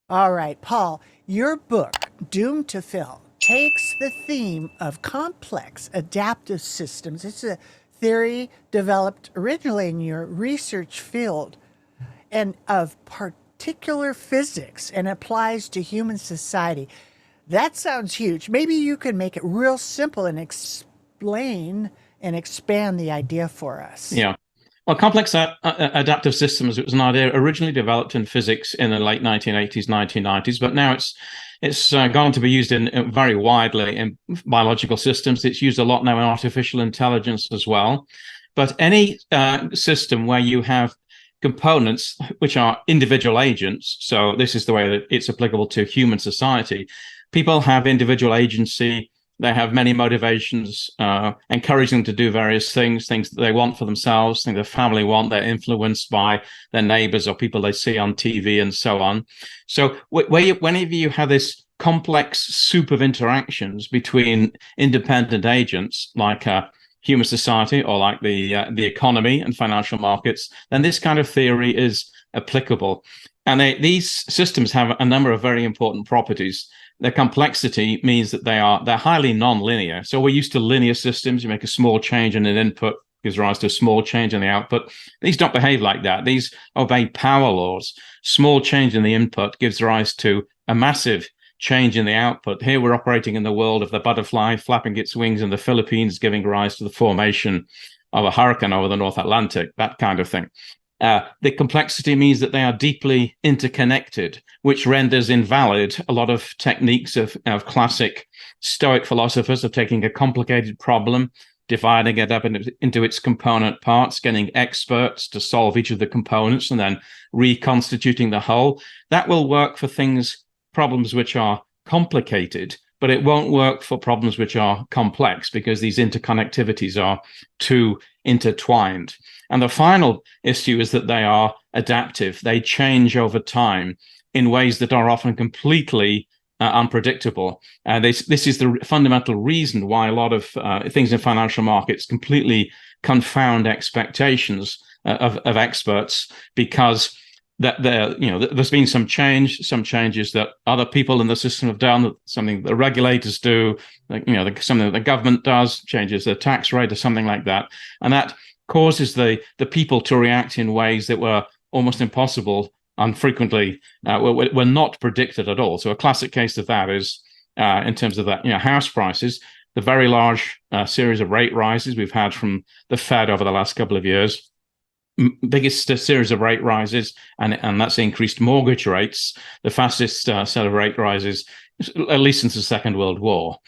All right, Paul, your book, Doomed to Fail, takes the theme of complex adaptive systems. It's a theory developed originally in your research field and of particular physics and applies to human society. That sounds huge. Maybe you can make it real simple and explain and expand the idea for us. Yeah. Well, complex adaptive systems, it was an idea originally developed in physics in the late 1980s, 1990s, but now it's gone to be used in very widely in biological systems. It's used a lot now in artificial intelligence as well. But any system where you have components which are individual agents, so this is the way that it's applicable to human society. People have individual agency. They have many motivations, encouraging them to do various things that they want for themselves, things their family want. They're influenced by their neighbors or people they see on TV and so on. So whenever you have this complex soup of interactions between independent agents, like human society or like the economy and financial markets, then this kind of theory is applicable. And these systems have a number of very important properties. Their complexity means that they're highly non-linear. So we're used to linear systems. You make a small change in an input, gives rise to a small change in the output. These don't behave like that. These obey power laws. Small change in the input gives rise to a massive change in the output. Here we're operating in the world of the butterfly flapping its wings in the Philippines, giving rise to the formation of a hurricane over the North Atlantic, that kind of thing. The complexity means that they are deeply interconnected, which renders invalid a lot of techniques of classic Stoic philosophers of taking a complicated problem, dividing it up into its component parts, getting experts to solve each of the components, and then reconstituting the whole. That will work for problems which are complicated, but it won't work for problems which are complex because these interconnectivities are too intertwined. And the final issue is that they are adaptive. They change over time in ways that are often completely unpredictable. This is the fundamental reason why a lot of things in financial markets completely confound expectations of experts, because there's been some changes that other people in the system have done, something the regulators do, something that the government does, changes the tax rate or something like that, and that causes the people to react in ways that were almost impossible and frequently were not predicted at all. So a classic case of that is in terms of that, house prices, the very large series of rate rises we've had from the Fed over the last couple of years. Biggest series of rate rises, and that's increased mortgage rates, the fastest set of rate rises, at least since the Second World War.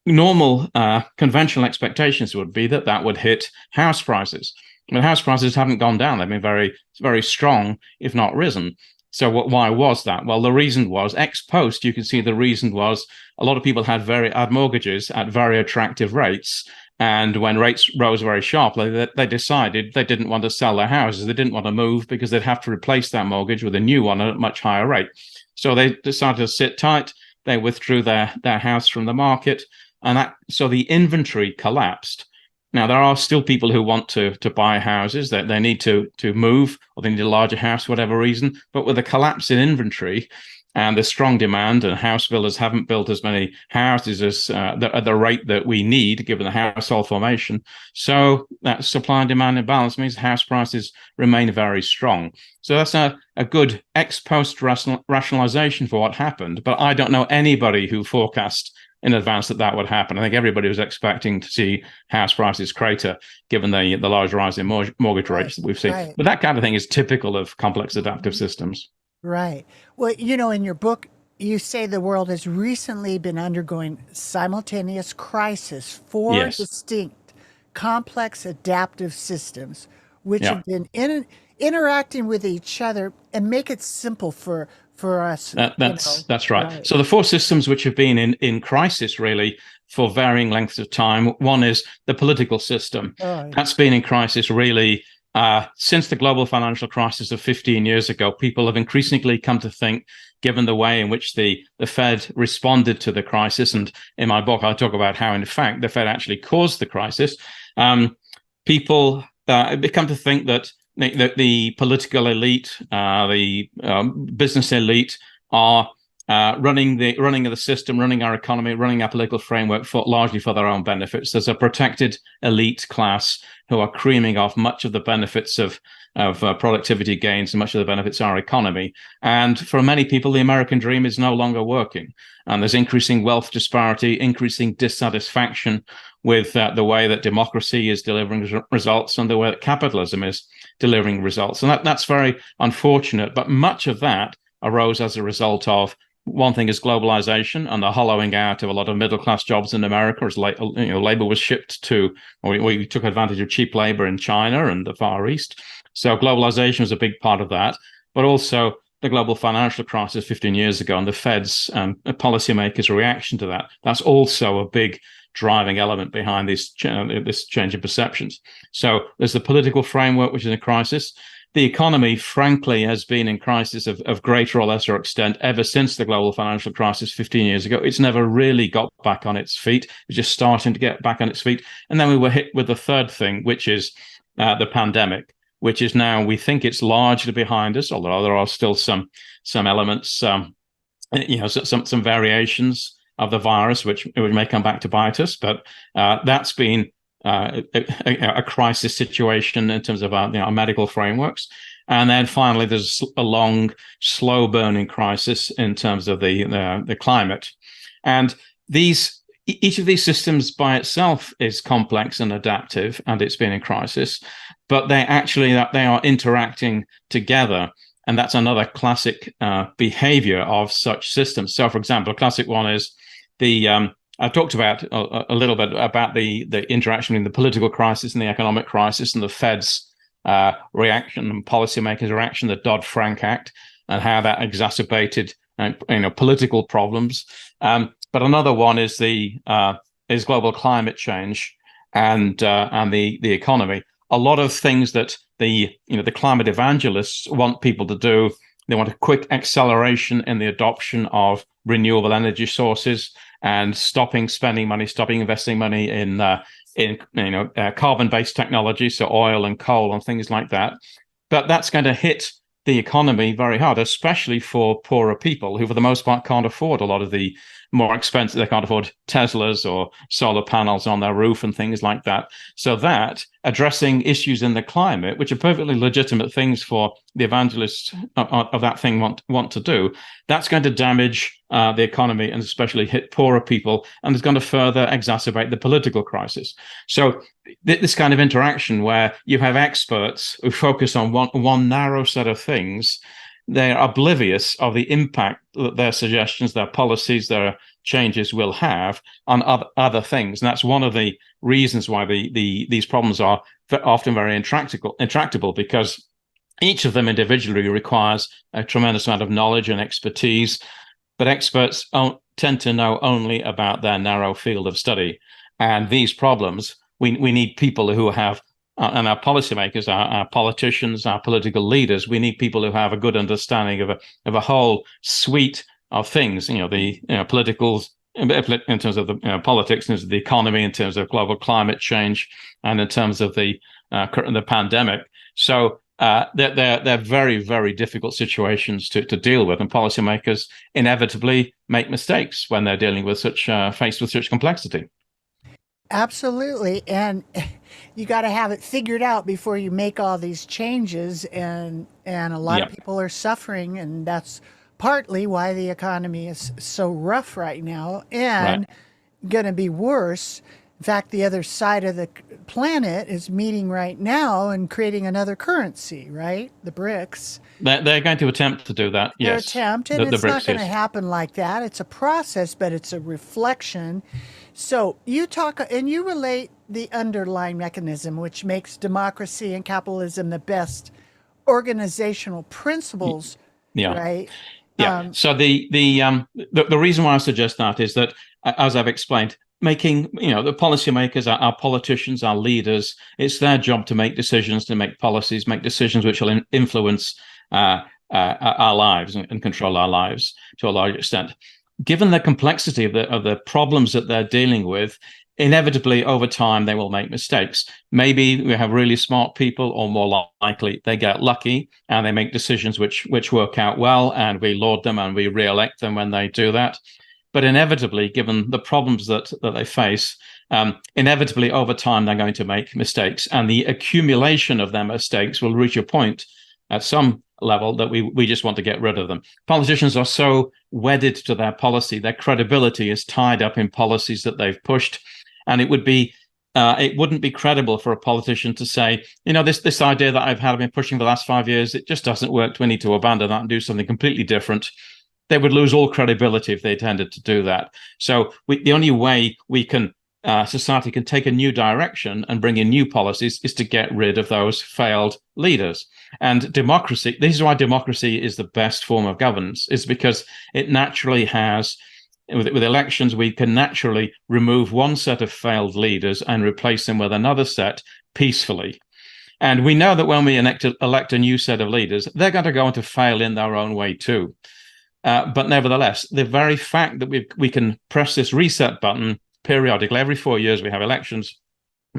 Normal conventional expectations would be that would hit house prices. But house prices haven't gone down. They've been very, very strong, if not risen. So why was that? Well, the reason was, ex post, you can see the reason was a lot of people had mortgages at very attractive rates. And when rates rose very sharply, they decided they didn't want to sell their houses. They didn't want to move because they'd have to replace that mortgage with a new one at a much higher rate. So they decided to sit tight. They withdrew their house from the market. And so the inventory collapsed. Now, there are still people who want to buy houses, that they need to move, or they need a larger house for whatever reason. But with a collapse in inventory, and there's strong demand, and house builders haven't built as many houses as at the rate that we need, given the household formation. So that supply and demand imbalance means house prices remain very strong. So that's a good ex post rationalization for what happened. But I don't know anybody who forecast in advance that would happen. I think everybody was expecting to see house prices crater, given the large rise in mortgage rates that we've seen. Right. But that kind of thing is typical of complex adaptive systems. Right. Well, in your book, you say the world has recently been undergoing simultaneous crisis, four Yes. distinct complex adaptive systems, which Yeah. have been interacting with each other and make it simple for us. That's right. Right. So the four systems which have been in crisis really for varying lengths of time. One is the political system. Oh, That's been in crisis really since the global financial crisis of 15 years ago. People have increasingly come to think, given the way in which the Fed responded to the crisis, and in my book I talk about how, in fact, the Fed actually caused the crisis. People come to think that the political elite, the business elite, are running the system, running our economy, running our political framework largely for their own benefits. There's a protected elite class who are creaming off much of the benefits of productivity gains and much of the benefits of our economy. And for many people, the American dream is no longer working. And there's increasing wealth disparity, increasing dissatisfaction with the way that democracy is delivering results and the way that capitalism is delivering results. And that's very unfortunate. But much of that arose as a result of, one thing is globalization and the hollowing out of a lot of middle-class jobs in America as labor was shipped to, or we took advantage of cheap labor in China and the Far East. So globalization was a big part of that, but also the global financial crisis 15 years ago and the Fed's and policymakers' reaction to that. That's also a big driving element behind this change in perceptions. So there's the political framework, which is in crisis. The economy, frankly, has been in crisis of greater or lesser extent ever since the global financial crisis 15 years ago. It's never really got back on its feet. It was just starting to get back on its feet. And then we were hit with the third thing, which is the pandemic, which is now, we think it's largely behind us, although there are still some elements, some variations of the virus, which may come back to bite us. But that's been a crisis situation in terms of our medical frameworks. And then finally, there's a long, slow burning crisis in terms of the climate. And each of these systems by itself is complex and adaptive, and it's been in crisis, but they are interacting together. And that's another classic behavior of such systems. So, for example, a classic one is I talked about a little bit about the interaction in the political crisis and the economic crisis and the Fed's reaction and policymakers' reaction to the Dodd-Frank Act and how that exacerbated political problems. But another one is is global climate change and the economy. A lot of things that the climate evangelists want people to do. They want a quick acceleration in the adoption of renewable energy sources and stopping spending money, stopping investing money in carbon-based technology, so oil and coal and things like that. But that's going to hit the economy very hard, especially for poorer people who, for the most part, can't afford a lot of the more expensive. They can't afford Teslas or solar panels on their roof and things like that. So that addressing issues in the climate, which are perfectly legitimate things for the evangelists of that thing want to do, that's going to damage the economy and especially hit poorer people, and is going to further exacerbate the political crisis. So this kind of interaction where you have experts who focus on one narrow set of things, they're oblivious of the impact that their suggestions, their policies, their changes will have on other things. And that's one of the reasons why these problems are often very intractable, because each of them individually requires a tremendous amount of knowledge and expertise. But experts tend to know only about their narrow field of study. And these problems, we need people who have, and our policymakers, our politicians, our political leaders, we need people who have a good understanding of a whole suite of things, politicals, in terms of the politics, in terms of the economy, in terms of global climate change, and in terms of the pandemic. So they're very, very difficult situations to deal with, and policymakers inevitably make mistakes when they're dealing with faced with such complexity. Absolutely. And you got to have it figured out before you make all these changes. And a lot of Yeah, people are suffering. And that's partly why the economy is so rough right now right. and going to be worse. In fact, the other side of the planet is meeting right now and creating another currency, right? The BRICS. They're going to attempt to do that. Their Yes, attempt, and the it's not BRICS, going to yes. happen like that. It's a process, but it's a reflection. So you talk and you relate the underlying mechanism, which makes democracy and capitalism the best organizational principles, Yeah. right? Yeah. So the reason why I suggest that is that, as I've explained, making the policymakers, our politicians, our leaders, it's their job to make decisions, to make policies, make decisions which will influence our lives and control our lives to a large extent. Given the complexity of the problems that they're dealing with, inevitably over time they will make mistakes. Maybe we have really smart people, or more likely they get lucky and they make decisions which work out well, and we laud them and we re-elect them when they do that. But inevitably, given the problems that they face, inevitably over time they're going to make mistakes, and the accumulation of their mistakes will reach a point at some level that we just want to get rid of them. Politicians are so wedded to their policy, their credibility is tied up in policies that they've pushed, and it wouldn't be credible for a politician to say, this idea that I've been pushing the last 5 years, it just doesn't work. We need to abandon that and do something completely different. They would lose all credibility if they tended to do that. So the only way society can take a new direction and bring in new policies is to get rid of those failed leaders. And democracy, this is why democracy is the best form of governance, is because it naturally has, with elections, we can naturally remove one set of failed leaders and replace them with another set peacefully. And we know that when we elect a new set of leaders, they're going to go on to fail in their own way too. But nevertheless, the very fact that we can press this reset button periodically, every 4 years we have elections,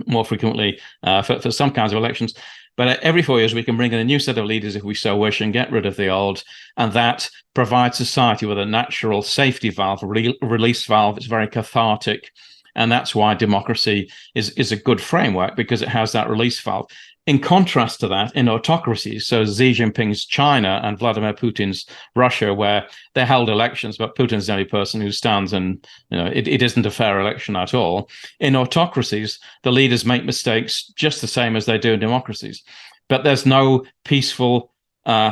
more frequently for some kinds of elections, but every 4 years we can bring in a new set of leaders if we so wish and get rid of the old, and that provides society with a natural safety valve, release valve. It's very cathartic, and that's why democracy is a good framework, because it has that release valve. In contrast to that, in autocracies, so Xi Jinping's China and Vladimir Putin's Russia, where they held elections, but Putin's the only person who stands, and it isn't a fair election at all. In autocracies, the leaders make mistakes just the same as they do in democracies, but there's no peaceful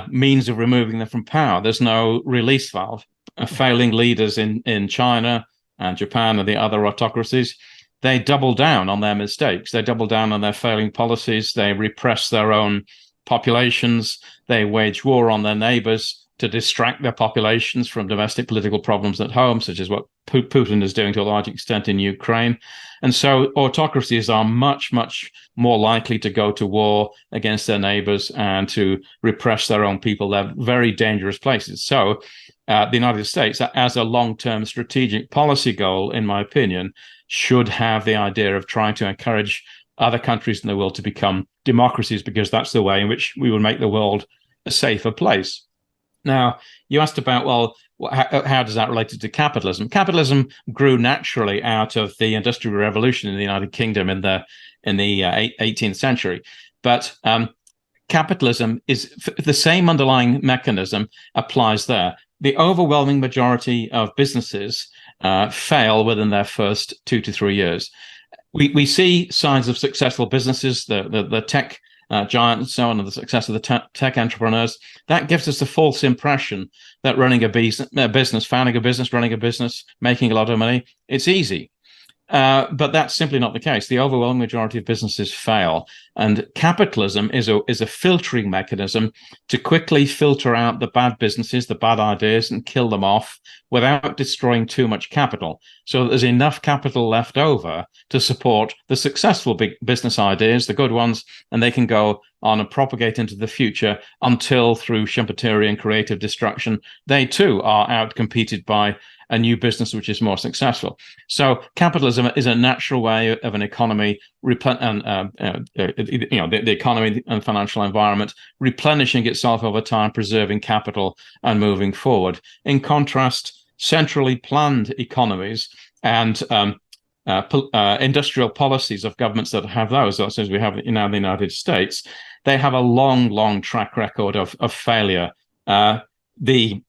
means of removing them from power. There's no release valve. Failing leaders in China and Japan and the other autocracies, they double down on their mistakes. They double down on their failing policies. They repress their own populations. They wage war on their neighbors to distract their populations from domestic political problems at home, such as what Putin is doing to a large extent in Ukraine. And so autocracies are much, much more likely to go to war against their neighbors and to repress their own people. They're very dangerous places. So the United States, as a long-term strategic policy goal, in my opinion, should have the idea of trying to encourage other countries in the world to become democracies, because that's the way in which we will make the world a safer place. Now, you asked about, well, how does that relate to capitalism? Capitalism grew naturally out of the Industrial Revolution in the United Kingdom in the 18th century. But capitalism is the same underlying mechanism applies there. The overwhelming majority of businesses fail within their first 2 to 3 years. We see signs of successful businesses, the tech giant and so on, and the success of the tech entrepreneurs. That gives us a false impression that running a business, founding a business, running a business, making a lot of money, it's easy. But that's simply not the case. The overwhelming majority of businesses fail, and capitalism is a filtering mechanism to quickly filter out the bad businesses, the bad ideas, and kill them off without destroying too much capital, so that there's enough capital left over to support the successful big business ideas, the good ones, and they can go on and propagate into the future until, through Schumpeterian creative destruction, they too are outcompeted by a new business which is more successful. So capitalism is a natural way of an economy, the economy and financial environment replenishing itself over time, preserving capital and moving forward. In contrast, centrally planned economies and industrial policies of governments that have those, such as we have in the United States, they have a long track record of failure. The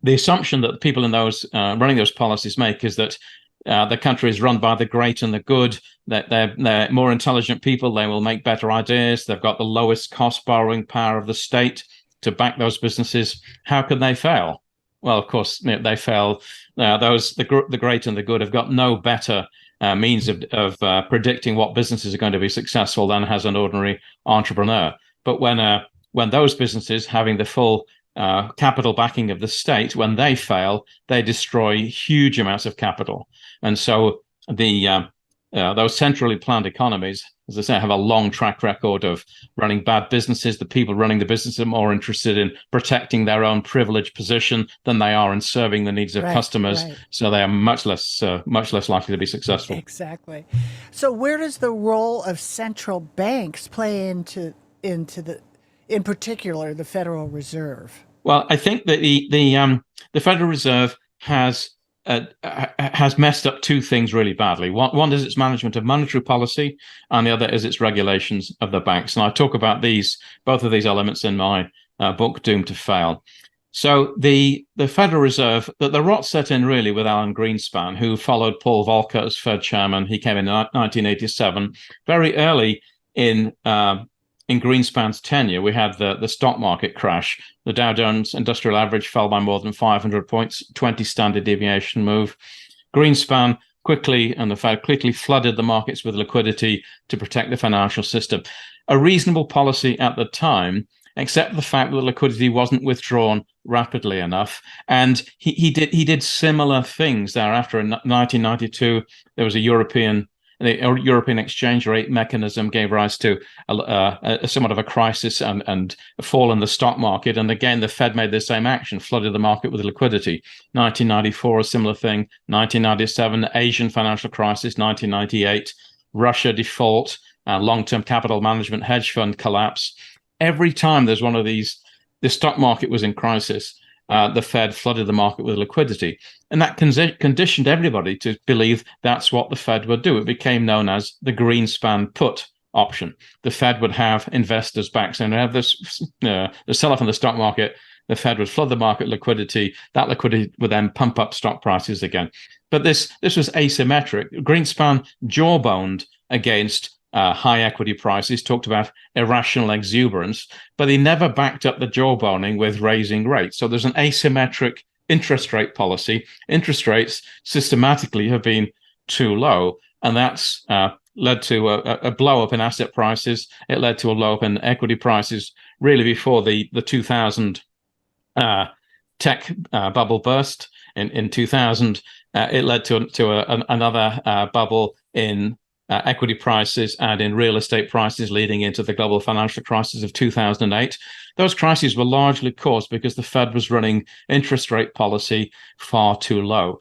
assumption that people in those running those policies make is that the country is run by the great and the good, that they're more intelligent people, they will make better ideas, they've got the lowest cost borrowing power of the state to back those businesses. How could they fail? Well, of course, they fail. The great and the good have got no better means of predicting what businesses are going to be successful than has an ordinary entrepreneur. But when those businesses, having the full capital backing of the state, when they fail, they destroy huge amounts of capital. And so those centrally planned economies, as I say, have a long track record of running bad businesses. The people running the business are more interested in protecting their own privileged position than they are in serving the needs of customers. Right. So they are much less likely to be successful. Exactly. So where does the role of central banks play into in particular, the Federal Reserve? Well, I think that the Federal Reserve has messed up two things really badly. One is its management of monetary policy, and the other is its regulations of the banks. And I talk about both of these elements in my book, Doomed to Fail. So the Federal Reserve, the rot set in really with Alan Greenspan, who followed Paul Volcker as Fed chairman. He came in 1987, very early in Greenspan's tenure. We had the stock market crash. The Dow Jones Industrial Average fell by more than 500 points, 20 standard deviation move. Greenspan and the Fed quickly flooded the markets with liquidity to protect the financial system. A reasonable policy at the time, except the fact that liquidity wasn't withdrawn rapidly enough. And he did similar things thereafter. In 1992, there was the European exchange rate mechanism gave rise to somewhat of a crisis and a fall in the stock market. And again, the Fed made the same action, flooded the market with liquidity. 1994, a similar thing. 1997, Asian financial crisis. 1998, Russia default, long-term capital management hedge fund collapse. Every time there's one of these, the stock market was in crisis. The Fed flooded the market with liquidity. And that conditioned everybody to believe that's what the Fed would do. It became known as the Greenspan put option. The Fed would have investors back. So have the sell-off in the stock market, the Fed would flood the market with liquidity. That liquidity would then pump up stock prices again. But this was asymmetric. Greenspan jawboned against high equity prices, talked about irrational exuberance, but he never backed up the jawboning with raising rates. So there's an asymmetric interest rate policy. Interest rates systematically have been too low, and that's led to a blow up in asset prices. It led to a low up in equity prices really before the 2000 tech bubble burst in 2000. It led to another bubble in equity prices and in real estate prices leading into the global financial crisis of 2008. Those crises were largely caused because the Fed was running interest rate policy far too low.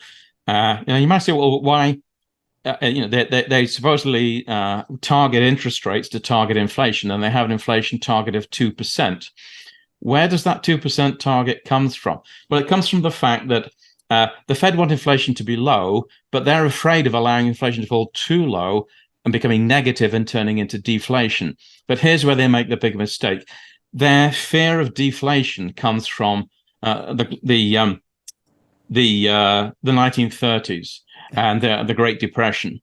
You might say, well, why? They supposedly target interest rates to target inflation, and they have an inflation target of 2%. Where does that 2% target comes from? Well, it comes from the fact that the Fed want inflation to be low, but they're afraid of allowing inflation to fall too low and becoming negative and turning into deflation. But here's where they make the big mistake. Their fear of deflation comes from the 1930s and the Great Depression.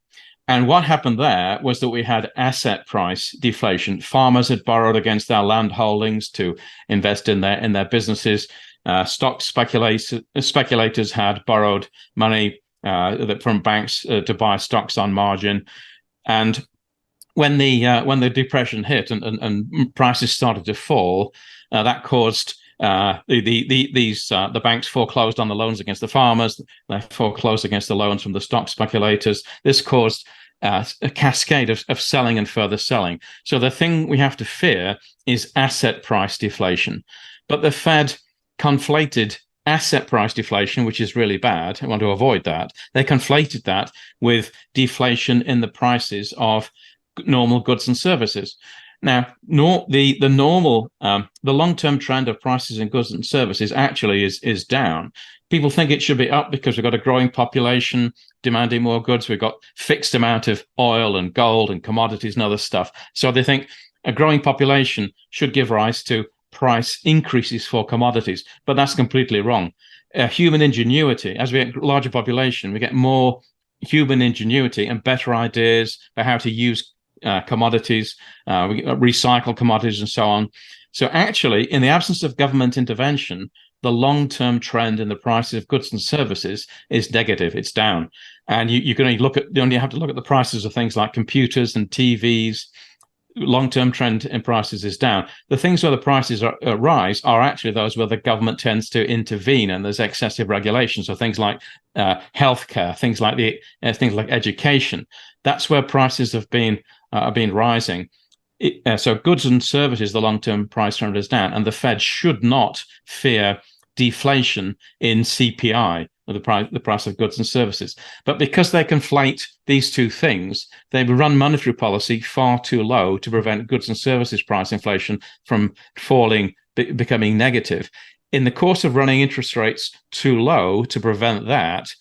And what happened there was that we had asset price deflation. Farmers had borrowed against their land holdings to invest in their businesses. Stock speculators had borrowed money from banks to buy stocks on margin, and when the depression hit and prices started to fall, that caused the banks foreclosed on the loans against the farmers. They foreclosed against the loans from the stock speculators. This caused a cascade of selling and further selling. So the thing we have to fear is asset price deflation, but the Fed conflated asset price deflation, which is really bad. I want to avoid that. They conflated that with deflation in the prices of normal goods and services. Now, the normal, the long-term trend of prices in goods and services actually is down. People think it should be up because we've got a growing population demanding more goods. We've got fixed amount of oil and gold and commodities and other stuff. So they think a growing population should give rise to price increases for commodities, but that's completely wrong. Human ingenuity, as we get a larger population, we get more human ingenuity and better ideas for how to use commodities, recycle commodities, and so on. So actually, in the absence of government intervention, the long-term trend in the prices of goods and services is negative. It's down. And you can only have to look at the prices of things like computers and TVs. Long-term trend in prices is down. The things where the prices rise are actually those where the government tends to intervene and there's excessive regulation. So things like healthcare, things like education. That's where prices have been rising. So goods and services, the long-term price trend is down, and the Fed should not fear deflation in CPI, or the price of goods and services. But because they conflate these two things, they run monetary policy far too low to prevent goods and services price inflation from becoming negative. In the course of running interest rates too low to prevent that,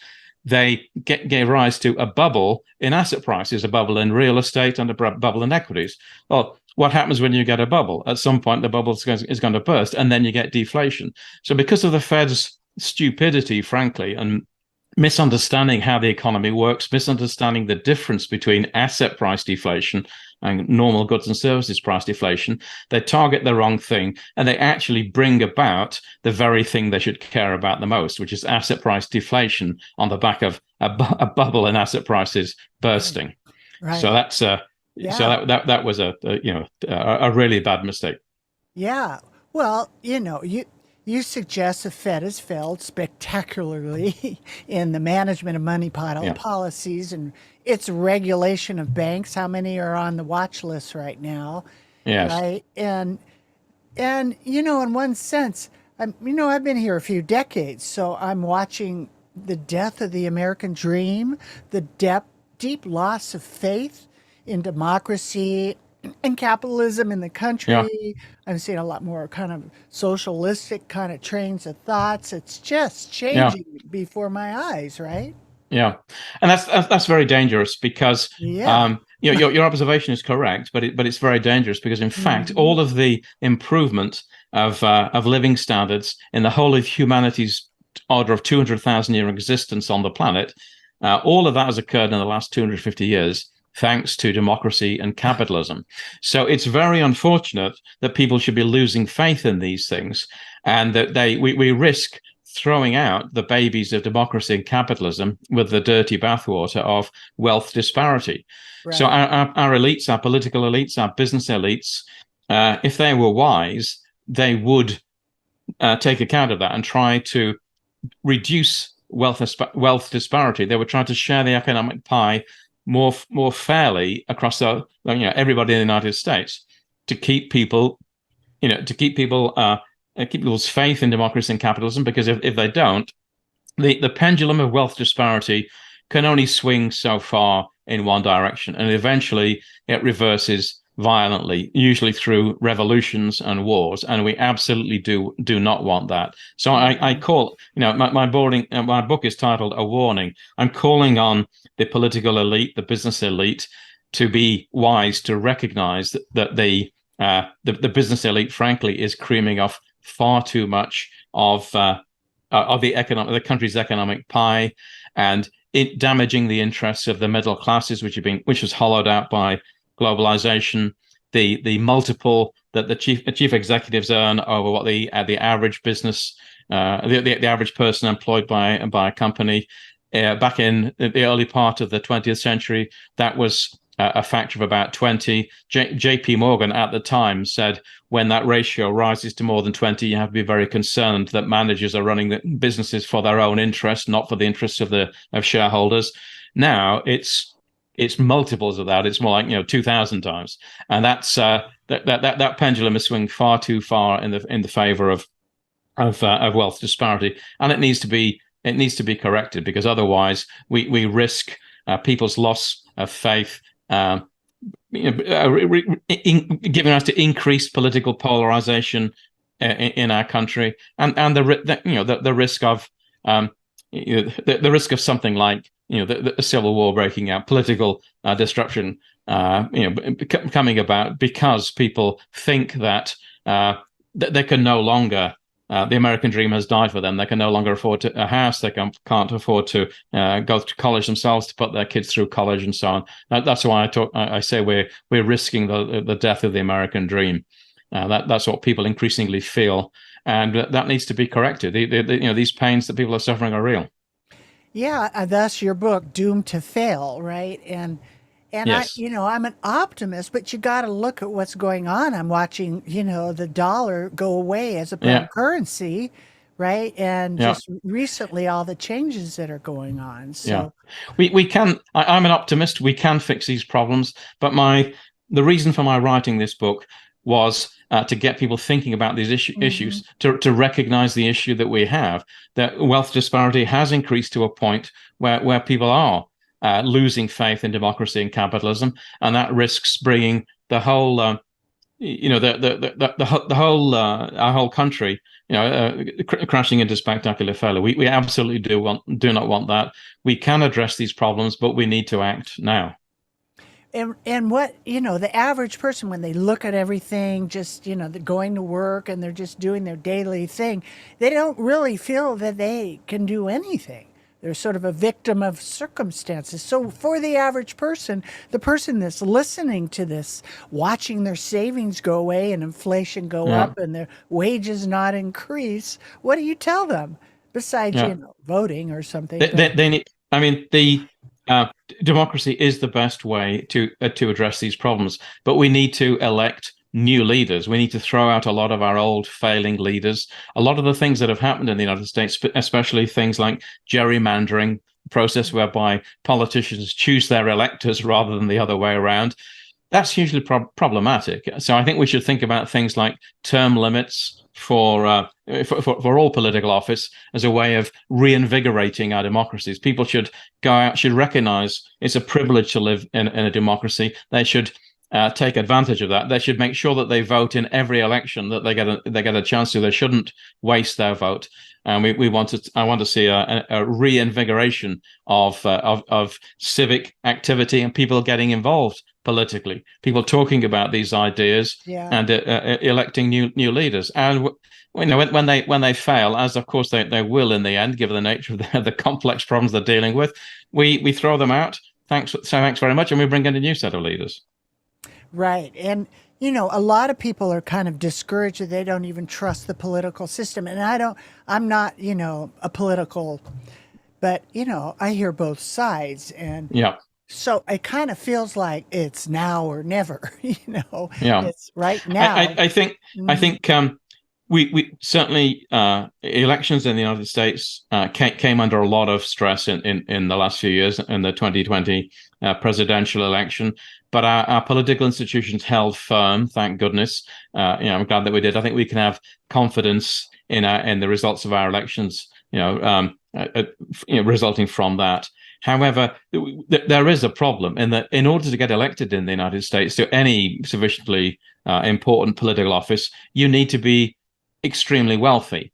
they gave rise to a bubble in asset prices, a bubble in real estate, and a bubble in equities. Well, what happens when you get a bubble? At some point, the bubble is going to burst, and then you get deflation. So because of the Fed's stupidity, frankly, and misunderstanding how the economy works, misunderstanding the difference between asset price deflation and normal goods and services price deflation, they target the wrong thing, and they actually bring about the very thing they should care about the most, which is asset price deflation on the back of a bubble in asset prices bursting. Right. So that's so that was a really bad mistake. Yeah. Well, you suggest the Fed has failed spectacularly in the management of money policies and its regulation of banks. How many are on the watch list right now? Yes. Right. And in one sense, I've been here a few decades, so I'm watching the death of the American dream, the deep loss of faith in democracy and capitalism in the country. Yeah. I'm seeing a lot more kind of socialistic kind of trains of thoughts. It's just changing before my eyes, right? Yeah, and that's very dangerous because your observation is correct, but it's very dangerous because in fact all of the improvement of living standards in the whole of humanity's order of 200,000 year existence on the planet, all of that has occurred in the last 250 years. Thanks to democracy and capitalism. So it's very unfortunate that people should be losing faith in these things, and that we risk throwing out the babies of democracy and capitalism with the dirty bathwater of wealth disparity. Right. So our elites, our political elites, our business elites, if they were wise, they would take account of that and try to reduce wealth disparity. They would try to share the economic pie more fairly across everybody in the United States to keep people, keep people's faith in democracy and capitalism. Because if they don't, the pendulum of wealth disparity can only swing so far in one direction, and eventually it reverses violently, usually through revolutions and wars, and we absolutely do not want that. So I call, my book is titled A Warning. I'm calling on the political elite, the business elite, to be wise, to recognize that the business elite, frankly, is creaming off far too much of the country's economic pie, and it damaging the interests of the middle classes, which was hollowed out by globalization, the multiple that the chief executives earn over what the average business, the average person employed by a company. Back in the early part of the 20th century, that was a factor of about 20. J.P. Morgan at the time said, when that ratio rises to more than 20, you have to be very concerned that managers are running the businesses for their own interests, not for the interests of shareholders. Now it's multiples of that. It's more like 2,000 times, and that's that pendulum is swinging far too far in the favor of of wealth disparity, and it needs to be corrected, because otherwise we risk people's loss of faith, giving us to increased political polarization in our country, and the risk of the risk of something like the civil war breaking out, political disruption, coming about because people think that they can no longer. The American dream has died for them. They can no longer afford a house. They can't afford to go to college themselves, to put their kids through college, and so on. That's why I say we're risking the death of the American dream. That's what people increasingly feel, and that needs to be corrected. These pains that people are suffering are real. Yeah, thus your book, Doomed to Fail, right? And Yes. I'm an optimist, but you got to look at what's going on. I'm watching, the dollar go away as a Yeah. currency, right? And Yeah. just recently, all the changes that are going on. Yeah. So, We can. I'm an optimist. We can fix these problems. But the reason for my writing this book was to get people thinking about these mhm. issues, to recognize the issue that we have, that wealth disparity has increased to a point where people are losing faith in democracy and capitalism, and that risks bringing the whole, the whole our whole country, crashing into spectacular failure. We absolutely do not want that. We can address these problems, but we need to act now. And what, the average person, when they look at everything, just, they're going to work and they're just doing their daily thing, they don't really feel that they can do anything. They're sort of a victim of circumstances. So for the average person, the person that's listening to this, watching their savings go away and inflation go Yeah. up and their wages not increase, what do you tell them besides, Yeah. voting or something? They need. I mean, the democracy is the best way to address these problems, but we need to elect new leaders. We need to throw out a lot of our old failing leaders. A lot of the things that have happened in the United States, especially things like gerrymandering, process whereby politicians choose their electors rather than the other way around, that's hugely problematic. So I think we should think about things like term limits for all political office as a way of reinvigorating our democracies. People should go out, should recognize it's a privilege to live in a democracy. They should take advantage of that. They should make sure that they vote in every election that they get a chance to. They shouldn't waste their vote. And I want to see a reinvigoration of civic activity and people getting involved politically, people talking about these ideas Yeah. and electing new leaders. And when they fail, as of course they will in the end, given the nature of the complex problems they're dealing with, we throw them out. Thanks very much, and we bring in a new set of leaders. Right. And, a lot of people are kind of discouraged that they don't even trust the political system. And I'm not, a political, but, I hear both sides. And Yeah. so it kind of feels like it's now or never, Yeah. it's right I, now. I, I think I Mhm. think we certainly elections in the United States came under a lot of stress in the last few years in the 2020 presidential election, but our political institutions held firm, thank goodness. I'm glad that we did. I think we can have confidence in the results of our elections, resulting from that. However, there is a problem in that in order to get elected in the United States to any sufficiently important political office, you need to be extremely wealthy.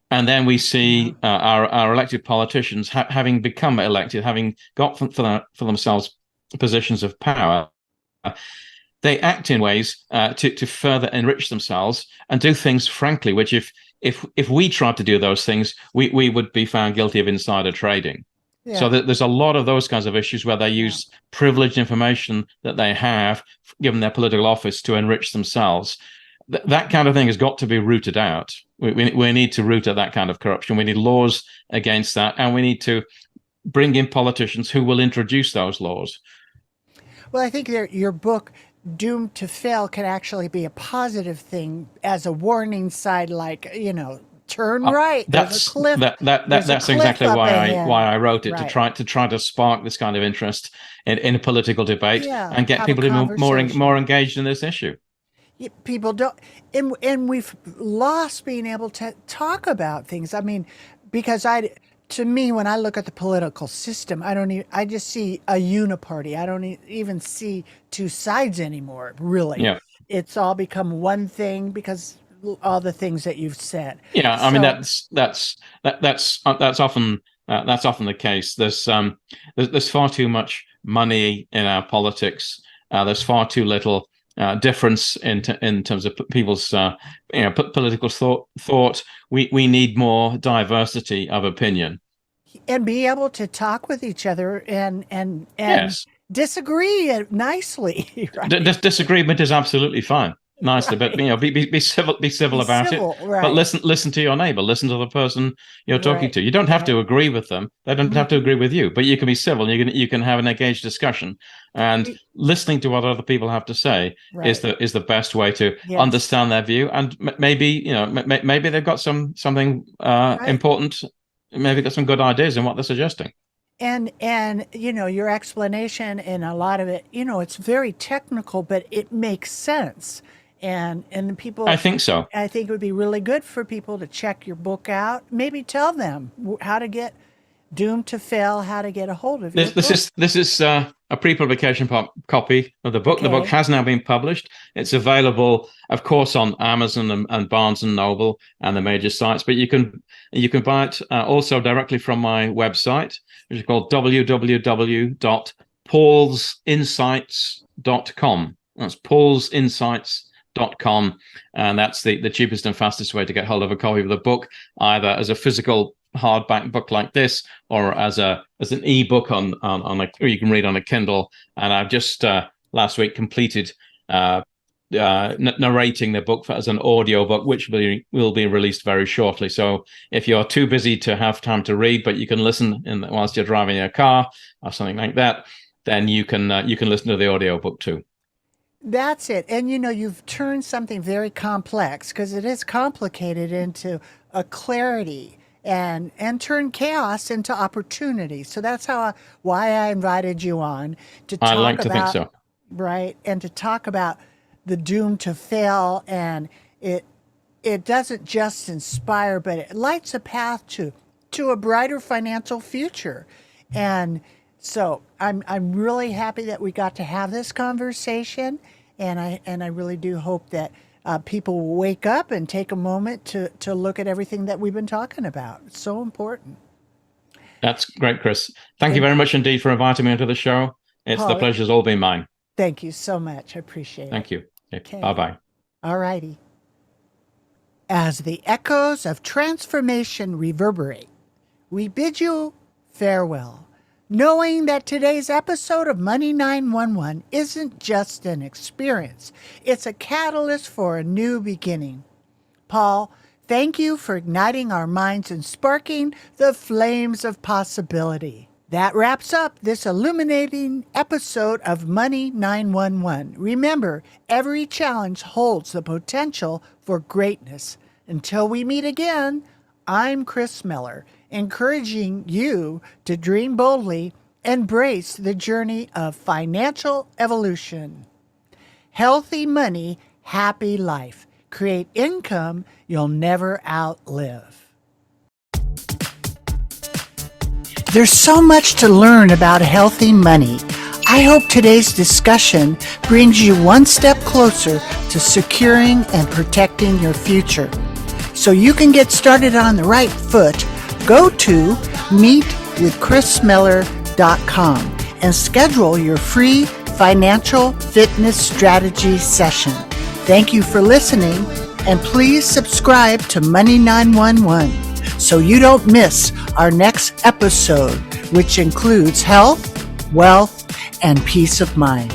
And then we Yeah. see our elected politicians having become elected, having got for themselves positions of power. They act in ways to further enrich themselves and do things, frankly, which if we tried to do those things, we would be found guilty of insider trading. So Yeah. there's a lot of those kinds of issues where they Yeah. use privileged information that they have, given their political office, to enrich themselves. That kind of thing has got to be rooted out. We need to root out that kind of corruption. We need laws against that, and we need to bring in politicians who will introduce those laws. Well, I think your book, Doomed to Fail, can actually be a positive thing as a warning side, like, turn right. That's There's a that's cliff exactly up why ahead. I wrote it, to Right. try to spark this kind of interest in a political debate Yeah. and get Have a people to be more conversation. engaged in this issue. People don't, and we've lost being able to talk about things. I mean, because to me, when I look at the political system, I just see a uniparty. I don't even see two sides anymore, really. Yeah. It's all become one thing because all the things that you've said. Yeah, I mean So, that's often the case. There's far too much money in our politics. There's far too little difference in terms of people's political thought. We need more diversity of opinion. and be able to talk with each other and Yes, disagree nicely, right? disagreement is absolutely fine. Nicely, but Right. be civil Be about it. civil, But right? listen to your neighbor. Listen to the person you're talking Right. to. You don't have Right. to agree with them. They don't have to Mhm. agree with you. But you can be civil. You can have an engaged discussion. And We- listening to what other people have to say Right. is the best way to Yes. understand their view. And maybe maybe they've got something Right. important. Maybe got some good ideas in what they're suggesting. And your explanation and a lot of it, it's very technical, but it makes sense. And I people, think so. I think it would be really good for people to check your book out. Maybe tell them how to get Doomed to Fail, how to get a hold of your book. This is a pre-publication copy of the book. The book Okay. has now been published. It's available, of course, on Amazon and Barnes and Noble and the major sites. But you can buy it also directly from my website, which is called www.paulsinsights.com. That's paulsinsights.com, and that's the cheapest and fastest way to get hold of a copy of the book, either as a physical hardback book like this, or as an ebook or you can read on a Kindle. And I've just last week completed narrating the book as an audio book, which will be released very shortly. So if you're too busy to have time to read, but you can listen whilst you're driving your car or something like that, then you can listen to the audio book too. That's it. And you've turned something very complex, because it is complicated, into a clarity, and turn chaos into opportunity. So that's why I invited you on to I talk like to think about, so. right, and to talk about the doom to fail. And it doesn't just inspire, but it lights a path to a brighter financial future. And so I'm really happy that we got to have this conversation, and I really do hope that people will wake up and take a moment to look at everything that we've been talking about. It's so important. That's great, Chris. Thank you And very much indeed for inviting me onto the show. It's the Paul, pleasure's all been mine. thank you so much. I appreciate it. Thank you. Okay, bye Okay. bye. All righty. As the echoes of transformation reverberate, we bid you farewell, knowing that today's episode of Money 911 isn't just an experience, it's a catalyst for a new beginning. Paul, thank you for igniting our minds and sparking the flames of possibility. That wraps up this illuminating episode of Money 911. Remember, every challenge holds the potential for greatness. Until we meet again, I'm Kris Miller, encouraging you to dream boldly, embrace the journey of financial evolution. Healthy money, happy life. Create income you'll never outlive. There's so much to learn about healthy money. I hope today's discussion brings you one step closer to securing and protecting your future. So you can get started on the right foot, go to meetwithchrismiller.com and schedule your free financial fitness strategy session. Thank you for listening, and please subscribe to Money 911 so you don't miss our next episode, which includes health, wealth, and peace of mind.